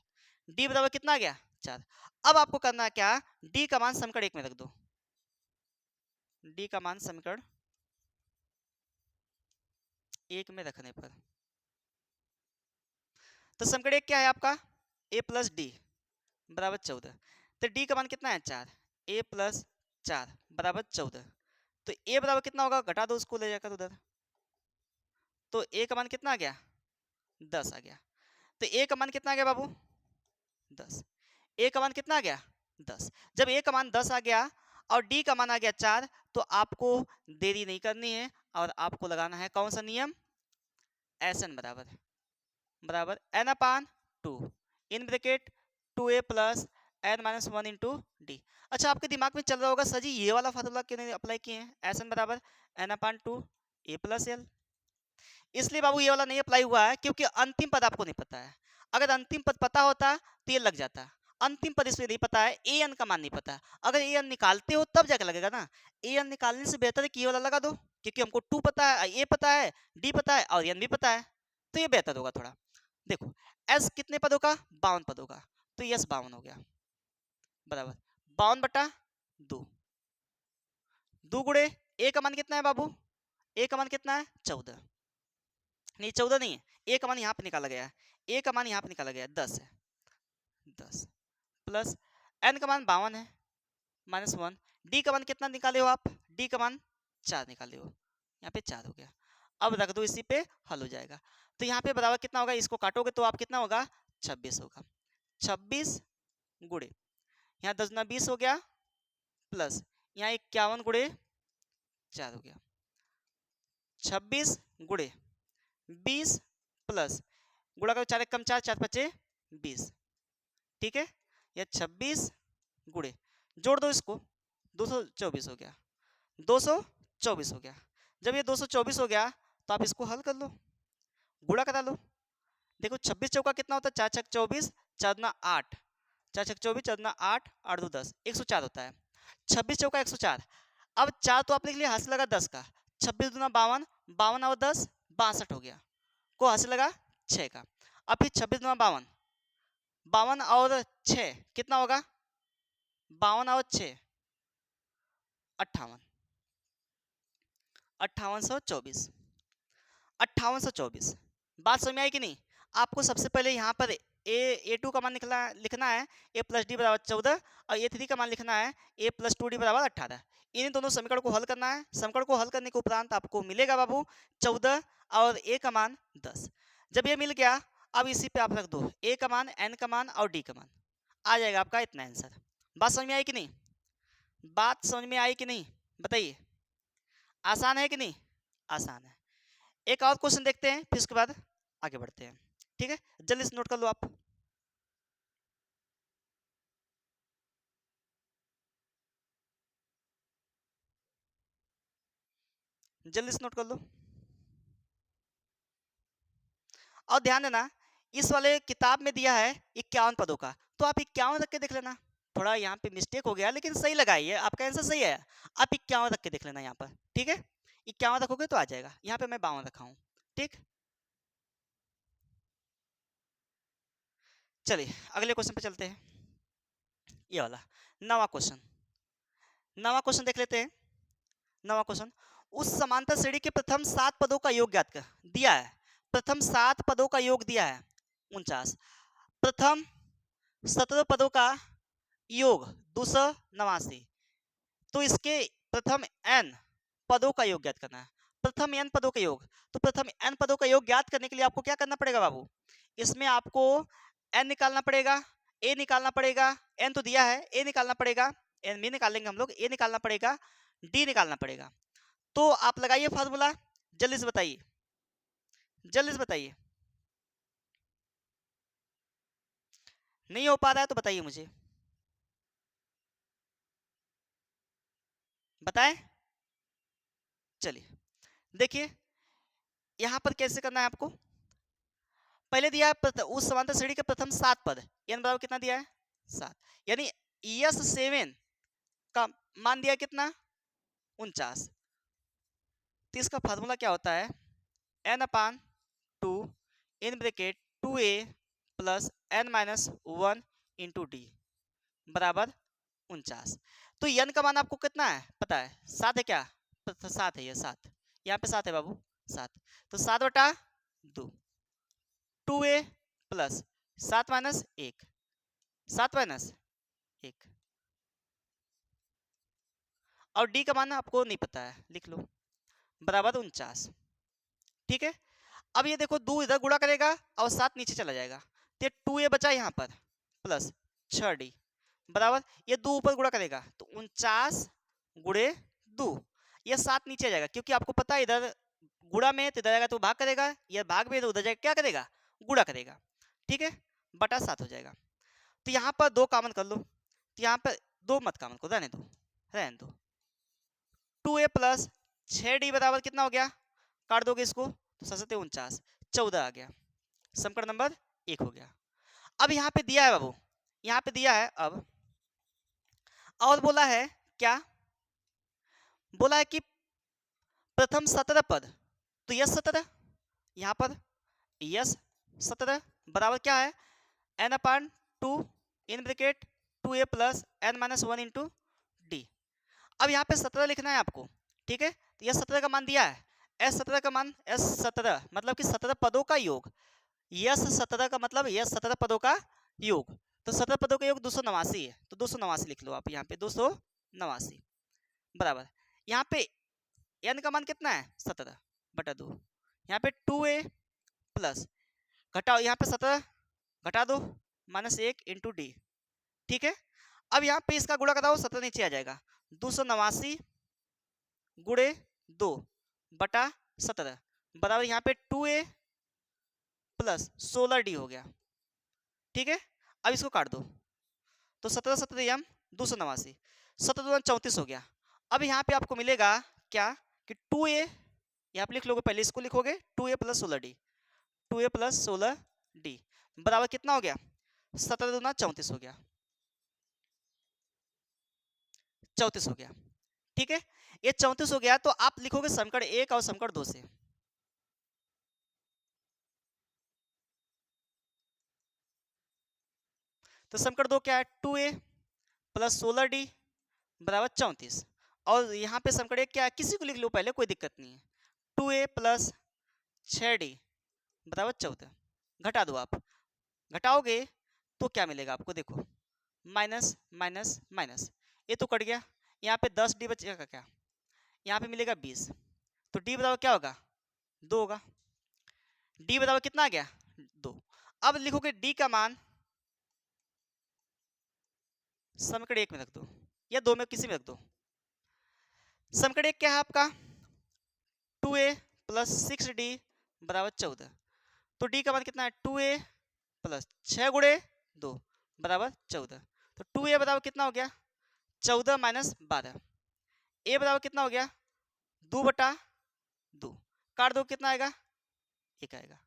d बराबर कितना आ गया, 4। अब आपको करना है क्या, d का मान समीकरण 1 में रख दो, d का मान समीकरण 1 में रखने पर, तो समीकरण 1 क्या है आपका, a प्लस डी बराबर 14, तो d का मान कितना है, 4, a प्लस 4 बराबर 14, तो a बराबर कितना होगा, घटा दो उसको ले जाकर उधर, तो a का मान कितना आ गया, 10 आ गया। तो a का मान कितना आ गया बाबू, 10, a का मान कितना आ गया, 10। जब a का मान 10 आ गया और d का मान आ गया 4, तो आपको देरी नहीं करनी है और आपको लगाना है कौन सा नियम, Sn बराबर n upon 2 in bracket 2a plus n minus 1 into D. अच्छा आपके दिमाग में चल रहा होगा सर जी ये वाला फार्मूला क्यों नहीं अप्लाई किए हैं, Sn बराबर n upon 2 a plus L. इसलिए बाबू ये वाला नहीं अप्लाई हुआ है क्योंकि अंतिम पद आपको नहीं पता है। अगर अंतिम पद पता होता तो ये लग जाता, अंतिम पद इसमें नहीं पता है, ए एन का मान नहीं पता। अगर ए एन निकालते हो तब जाकर लगेगा ना, ए एन निकालने से बेहतर है कि ये वाला लगा दो, क्योंकि हमको 2 पता है, ए पता है, डी पता है और एन भी पता है, तो ये बेहतर होगा थोड़ा। देखो एस कितने पदों का, 52 पदों का, तो यस 52 हो गया बराबर 52 बटा 2, 2 गुणे ए का मान कितना है बाबू, ए का मान कितना है 14, नहीं 14 नहीं है, ए का मान यहाँ पे निकाला गया है, ए का मान यहाँ पे निकाला गया है 10 है, 10 प्लस एन का मान 52 है माइनस 1, डी का मान कितना निकाले हो आप, डी का मान 4 निकाले हो, यहाँ पे 4 हो गया। अब रख दो इसी पे हल हो जाएगा। तो यहाँ पे बराबर कितना होगा, इसको काटोगे तो आप कितना होगा 26 होगा, 26 गुणे यहाँ 10 गुना 20 हो गया प्लस यहाँ 51 गुणे 4 हो गया, 26 गुणे 20 प्लस गुणा करो 4 कम 4 4 पचे 20, ठीक है। यह 26 गुणे जोड़ दो इसको 224 हो गया, 224 हो गया। जब ये 224 हो गया तो आप इसको हल कर लो, गुणा करा लो। देखो 26 चौका कितना होता है, 4 छक 24, 4 दूना 8, 4 छक 24, 4 दूना 8, 8 दो 10, 104 होता है। 26 चौका 104, अब 4 तो आप लिख लिया, हासिल लगा 10 का, 26 दूना 52, 52 और 10 62 हो गया, को हासिल लगा 6 का। अब फिर 26 दूना 52, 52 और 6 कितना होगा, 52 और 6 58, 5824, 5824। बात समझ में आई कि नहीं। आपको सबसे पहले यहाँ पर ए2 का मान लिखना है ए प्लस डी बराबर 14 और ए3 का मान लिखना है ए प्लस 2d बराबर 18। इन दोनों समीकरण को हल करना है। समीकरण को हल करने के उपरांत आपको मिलेगा बाबू 14 और ए का मान 10। जब ये मिल गया अब इसी पे आप रख दो ए का मान, एन का मान और डी का मान, आ जाएगा आपका इतना आंसर। बात समझ में आई कि नहीं, बात समझ में आई कि नहीं बताइए, आसान है कि नहीं, आसान है। एक और क्वेश्चन देखते हैं फिर उसके बाद आगे बढ़ते हैं, ठीक है। जल्दी से नोट कर लो आप। जल्दी से नोट कर लो। और ध्यान देना, इस वाले किताब में दिया है 51 पदों का, तो आप 51 रख के देख लेना। थोड़ा यहाँ पे मिस्टेक हो गया, लेकिन सही लगाई है, आपका आंसर सही है। आप 51 रख के देख लेना यहाँ पर, ठीक है। 51 रखोगे तो आ जाएगा। यहाँ पे मैं 52 रखा हूँ, ठीक। चलिए अगले क्वेश्चन पे चलते हैं। ये वाला 9वां क्वेश्चन, 9वां क्वेश्चन देख लेते हैं। 9वां क्वेश्चन, उस समांतर श्रेणी के प्रथम 7 पदों का योग ज्ञात कर। दिया है प्रथम 7 पदों का योग दिया है 49, प्रथम 17 पदों का योग 289, तो इसके प्रथम n पदों का योग ज्ञात करना है। प्रथम n पदों का योग, तो प्रथम n पदों का योग ज्ञात करने के लिए आपको क्या करना पड़ेगा बाबू, इसमें आपको n निकालना पड़ेगा, a निकालना पड़ेगा, n तो दिया है, a निकालना पड़ेगा, n भी निकालेंगे हम लोग, a निकालना पड़ेगा, d निकालना पड़ेगा। तो आप लगाइए फार्मूला, जल्दी से बताइए, जल्दी से बताइए। नहीं हो पा रहा है तो बताइए मुझे, बताएं। चलिए देखिए यहां पर कैसे करना है आपको। पहले दिया है उस समांतर श्रेणी के प्रथम 7 पद, n बराबर कितना दिया है 7, यानी S7 का मान दिया कितना 49। तो इसका फार्मूला क्या होता है, n/2 इन bracket 2a plus n-1 into D बराबर 49। तो n का मान आपको कितना है पता है, 7 है क्या, 7 है, ये 7, यहाँ पे 7 है बाबू, 7, तो 7/2 2a प्लस 7-1 7-1 और d का मान आपको नहीं पता है, लिख लो बराबर 49, ठीक है। अब ये देखो 2 इधर गुणा करेगा और 7 नीचे चला जाएगा, तो 2a बचा यहाँ पर प्लस 6d बराबर, ये 2 ऊपर गुणा करेगा तो 49 गुणे 2, ये 7 नीचे आ जाएगा, क्योंकि आपको पता है इधर गुणा में तो इधर जाएगा तो भाग करेगा, ये भाग में तो उधर जाएगा क्या करेगा, गुणा करेगा, ठीक है, बटा 7 हो जाएगा। तो यहाँ पर 2 कॉमन कर लो, तो यहाँ पर 2 मत कॉमन करो, रहने दो, रहने दो। 2a प्लस 6d बराबर कितना हो गया, काट दोगे इसको तो 7-49 14 आ गया, समीकरण नंबर 1 हो गया। अब यहाँ पे दिया है बाबू, यहाँ पे दिया है अब, और बोला है क्या, बोला है कि प्रथम 17 पद, तो यस 17 यहाँ पर यस 17 बराबर क्या है n/2 इन bracket 2a plus n-1 into D. अब यहाँ पे 17 लिखना है आपको, ठीक है। तो यह 17 का मान दिया है, S17 का मान S17 मतलब कि 17 पदों का योग, यस 17 का मतलब यस 17 पदों का योग, तो 17 पदों का योग 289 है, तो 289 लिख लो आप यहाँ पे 289 बराबर, यहाँ पे n का मान कितना है 17/2, यहाँ पे 2a प्लस घटाओ यहाँ पे 17 घटा दो -1 इंटू डी, ठीक है। अब यहाँ पे इसका गुणा कराओ 17 नीचे आ जाएगा, 289 गुणे 2/17 बराबर यहाँ पे 2a प्लस 16d हो गया, ठीक है। अब इसको काट दो तो 17 289 17 34 हो गया। अब यहाँ पे आपको मिलेगा क्या कि 2a, यहाँ पे लिख लोगे, पहले इसको लिखोगे 2a plus 16d, 2a plus 16d बराबर कितना हो गया 17 34 हो गया, 34 हो गया, ठीक है। ये 34 हो गया तो आप लिखोगे समीकरण 1 और समीकरण 2 से, तो समीकरण 2 क्या है 2a प्लस 16d बराबर 34, और यहाँ पे समीकरण 1 क्या है, किसी को लिख लो पहले, कोई दिक्कत नहीं है, 2a प्लस 6d बराबर 14, घटा दो आप, घटाओगे तो क्या मिलेगा आपको, देखो माइनस माइनस माइनस, ये तो कट गया, यहाँ पे 10d बचेगा क्या, यहाँ पे मिलेगा 20, तो d बराबर क्या होगा 2 होगा, d बराबर कितना आ गया 2। अब लिखोगे d का मान समीकरण 1 में रख दो या 2 में, किसी में रख दो। समीकरण 1 क्या है आपका 2a प्लस 6d बराबर 14, तो d का मान कितना है 2a प्लस 6 गुणे 2 बराबर 14, तो 2a बराबर कितना हो गया 14 - 12, a बराबर कितना हो गया 2/12, काट दो कितना आएगा, 1 आएगा।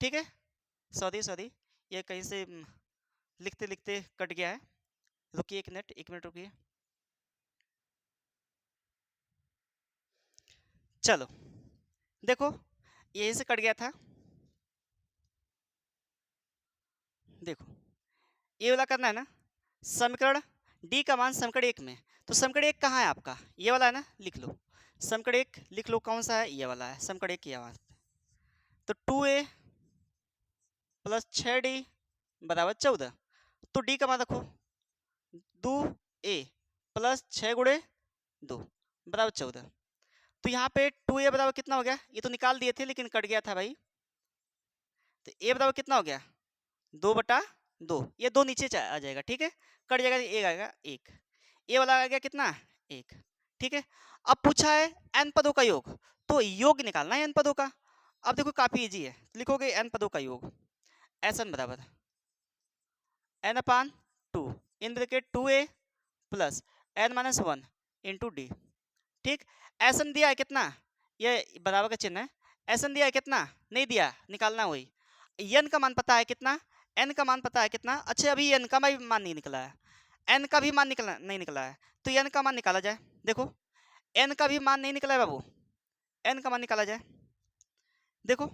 ठीक है, सॉरी ये कहीं से लिखते लिखते कट गया है, रुकिए 1 मिनट रुकिए। चलो देखो यहीं से कट गया था, देखो ये वाला करना है ना, समीकरण डी का मान समीकरण 1 में, तो समीकरण 1 कहाँ है आपका, ये वाला है ना, लिख लो समीकरण 1, लिख लो कौन सा है, ये वाला है समीकरण 1, ये वाला। तो 2a प्लस 6d बराबर 14, तो डी का मान रखो 2a प्लस 6 गुणे 2 बराबर 14। तो यहाँ पे 2a बराबर कितना हो गया, ये तो निकाल दिए थे लेकिन कट गया था भाई, तो a बराबर कितना हो गया 2/2, ये 2 नीचे आ जाएगा, ठीक है, कट जाएगा, एक आएगा 1, ये वाला आ गया कितना 1। ठीक है, अब पूछा है n पदों का योग, तो योग निकालना है n पदों का। अब देखो काफी इजी है, लिखोगे n पदों का योग Sn बराबर n/2 इन bracket 2a plus n-1 into D. ठीक, Sn दिया है कितना, ये बराबर का चिन्ह है, Sn दिया है कितना, नहीं दिया, निकालना वही। n का मान पता है कितना, n का मान पता है कितना, अच्छा अभी n का भी मान नहीं निकला है, n का भी मान नहीं निकला है, तो n का मान निकाला जाए। देखो n का भी मान नहीं निकला है बाबू, n का मान निकाला जाए। देखो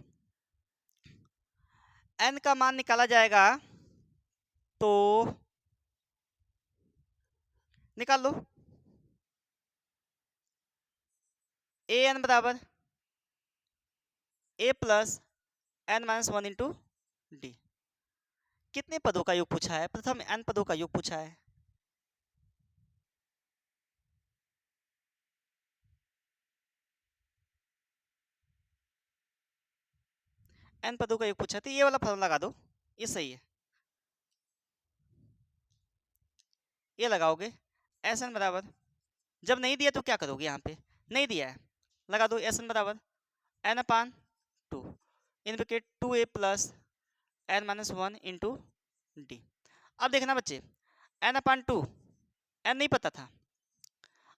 n का मान निकाला जाएगा तो निकाल लो, an बराबर a plus n-1 into D. कितने पदों का योग पूछा है, प्रथम n पदों का योग पूछा है। n पदों का योग पूछा है, तो ये वाला फॉर्मूला लगा दो, ये सही है, ये लगाओगे Sn बराबर, जब नहीं दिया तो क्या करोगे, यहाँ पे नहीं दिया है, लगा दो Sn बराबर n/2 इन bracket 2a plus n-1 into D. अब देखना बच्चे n/2 n नहीं पता था,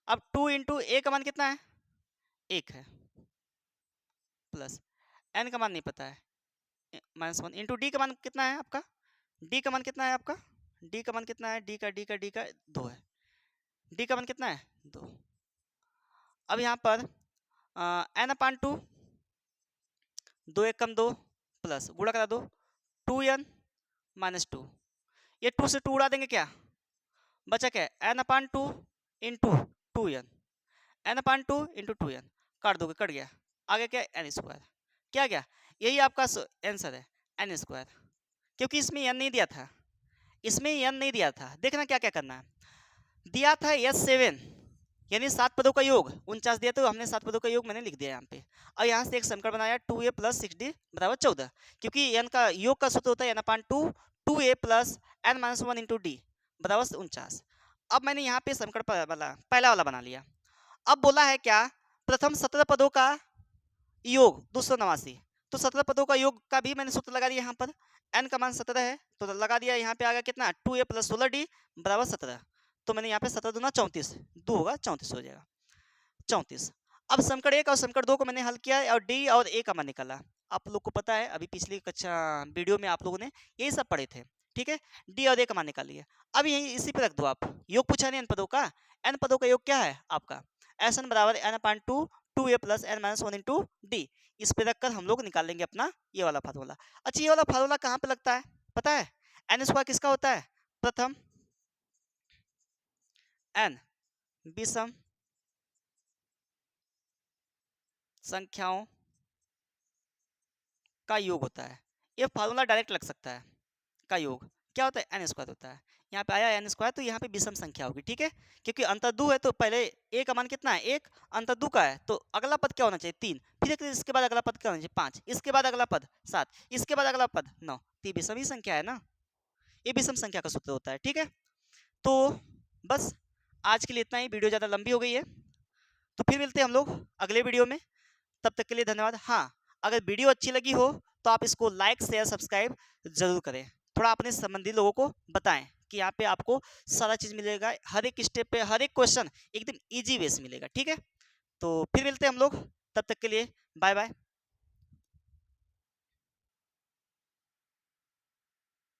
अब 2 इंटू a का मान कितना है 1 है, प्लस n का मान नहीं पता है -1 इंटू डी का मान कितना है आपका, डी का मान कितना है आपका, डी का मान कितना है, डी का 2 है, डी का मान कितना है 2। अब यहाँ पर n/2 2 1 कम 2 प्लस गुणा करा दो 2n-2, ये 2 से 2 उड़ा देंगे, क्या बचा, क्या n/2 into 2n, n/2 into 2n, काट दोगे कट गया, आगे क्या n², क्या गया, यही आपका आंसर है n², क्योंकि इसमें n नहीं दिया था, इसमें n नहीं दिया था। देखना क्या क्या करना है, दिया था S7 यानी 7 पदों का योग 49 दिया, तो हमने 7 पदों का योग मैंने लिख दिया यहाँ पे, और यहाँ से एक समीकरण बनाया 2a प्लस 6d बराबर 14, क्योंकि n का योग का सूत्र होता है n/2 2a plus n-1 into D बराबर 49। अब मैंने यहाँ पे समीकरण पहला वाला बना लिया। अब बोला है क्या, प्रथम 17 पदों का योग 289, तो 17 पदों का योग का भी मैंने सूत्र लगा दिया, यहाँ पर n का मान 17 है तो लगा दिया, यहाँ पे आ गया कितना 2a प्लस 16d बराबर 17, तो मैंने यहाँ पे 17 दूना 34, 2 होगा 34 हो जाएगा 34। अब समीकरण 1 और समीकरण 2 को मैंने हल किया और डी और ए का मान निकाला। आप लोग को पता है अभी पिछली कक्षा वीडियो में आप लोगों ने यही सब पढ़े थे, ठीक है, डी और ए का मान निकालिए। अब यही इसी पे रख दो आप, योग पूछा नहीं n पदों का, n पदों का योग क्या है आपका Sn बराबर n/2 2a plus n-1 into D, इस पे रखकर हम लोग निकाल लेंगे अपना ये वाला फार्मूला। अच्छा ये वाला फार्मूला कहाँ पे लगता है पता है, n² किसका होता है, प्रथम n विषम संख्याओं का योग होता है, ये फार्मूला डायरेक्ट लग सकता है, का योग क्या होता है n² होता है, यहाँ पे आया n², तो यहाँ पे विषम संख्या होगी, ठीक है, क्योंकि अंतर 2 है तो पहले a का मान कितना है 1, अंतर 2 का है तो अगला पद क्या होना चाहिए 3, फिर इसके बाद अगला पद क्या होना चाहिए 5, इसके बाद अगला पद 7, इसके बाद अगला पद 9, तो ये विषम ही संख्या है ना, ये विषम संख्या का सूत्र होता है, ठीक है। तो बस आज के लिए इतना ही, वीडियो ज़्यादा लंबी हो गई है, तो फिर मिलते हैं हम लोग अगले वीडियो में, तब तक के लिए धन्यवाद। हाँ, अगर वीडियो अच्छी लगी हो तो आप इसको लाइक शेयर सब्सक्राइब जरूर करें, थोड़ा अपने संबंधी लोगों को बताएं कि यहाँ पे आपको सारा चीज़ मिलेगा, हर एक स्टेप पे हर एक क्वेश्चन एकदम इजी वे से मिलेगा, ठीक है। तो फिर मिलते हैं हम लोग, तब तक के लिए बाय बाय।